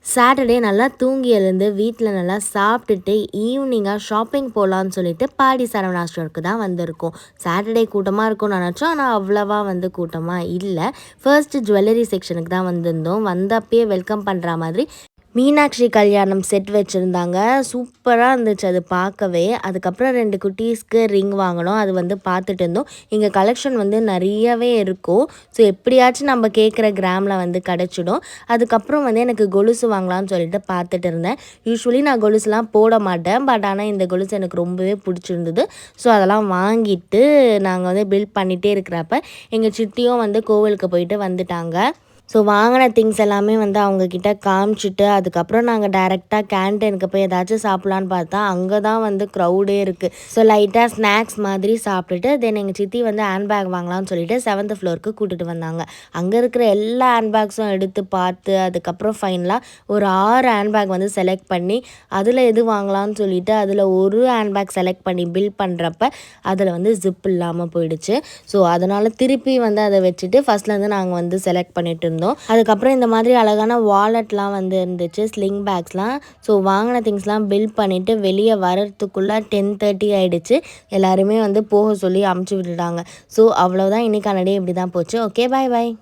Saturday நல்லா தூங்கி எழுந்து வீட்டில் நல்லா சாப்பிட்டுட்டு ஈவினிங்காக ஷாப்பிங் போகலான்னு சொல்லிட்டு பாடி சரவணா ஸ்டோருக்கு தான் வந்திருக்கோம். சாட்டர்டே கூட்டமாக இருக்கும்னு நினச்சோம், ஆனால் அவ்வளவா கூட்டமாக இல்லை. ஃபர்ஸ்ட்டு ஜுவல்லரி செக்ஷனுக்கு தான் வந்திருந்தோம். வந்தப்பயே வெல்கம் பண்ணுற மாதிரி மீனாட்சி கல்யாணம் செட் வச்சுருந்தாங்க. சூப்பராக இருந்துச்சு அது பார்க்கவே. அதுக்கப்புறம் 2 குட்டீஸ்க்கு ரிங் வாங்கினோம். அது பார்த்துட்டு இருந்தோம். இங்கே கலெக்ஷன் நிறையவே இருக்கும். ஸோ எப்படியாச்சும் நம்ம கேட்குற கிராமில் கிடச்சிடும். அதுக்கப்புறம் எனக்கு கொலுசு வாங்கலாம்னு சொல்லிட்டு பார்த்துட்டு இருந்தேன். யூஸ்வலி நான் கொலுசுலாம் போட மாட்டேன், பட் ஆனால் இந்த கொலுசு எனக்கு ரொம்பவே பிடிச்சிருந்தது. ஸோ அதெல்லாம் வாங்கிட்டு நாங்கள் பில் பண்ணிகிட்டே இருக்கிறப்ப எங்கள் சித்தியும் கோவிலுக்கு போயிட்டு வந்துட்டாங்க. ஸோ வாங்கின திங்ஸ் எல்லாமே அவங்கக்கிட்ட காமிச்சிட்டு அதுக்கப்புறம் நாங்கள் டைரெக்டாக கேன்டீனுக்கு போய் ஏதாச்சும் சாப்பிட்லான்னு பார்த்தா அங்கே தான் க்ரௌடே இருக்குது. ஸோ லைட்டாக ஸ்நாக்ஸ் மாதிரி சாப்பிட்டுட்டு தென் எங்கள் சித்தி ஹேண்ட்பேக் வாங்கலாம்னு சொல்லிட்டு 7th ஃப்ளோருக்கு கூட்டிகிட்டு வந்தாங்க. அங்கே இருக்கிற எல்லா ஹேண்ட்பேக்ஸும் எடுத்து பார்த்து அதுக்கப்புறம் ஃபைனலாக ஒரு 6 ஹேண்ட்பேக் செலக்ட் பண்ணி அதில் எது வாங்கலாம்னு சொல்லிட்டு அதில் ஒரு ஹேண்ட்பேக் செலக்ட் பண்ணி பில் பண்ணுறப்ப அதில் ஜிப் இல்லாமல் போயிடுச்சு. ஸோ அதனால் திருப்பி அதை வச்சுட்டு ஃபஸ்ட்லேருந்து நாங்கள் செலக்ட் பண்ணிட்டு இருந்தோம். அதுக்கப்புறம் இந்த மாதிரி அழகான வாலெட்லாம் இருந்துச்சு, ஸ்லிங் பேக்ஸ்லாம். ஸோ வாங்கின திங்ஸ்லாம் பில் பண்ணிவிட்டு வெளியே வரத்துக்குள்ளே 10:30 ஆகிடுச்சு. எல்லாருமே போக சொல்லி அமுச்சு விட்டுட்டாங்க. ஸோ அவ்வளோதான், இன்றைக்கான டே இப்படி தான் போச்சு. ஓகே, பாய் பாய்.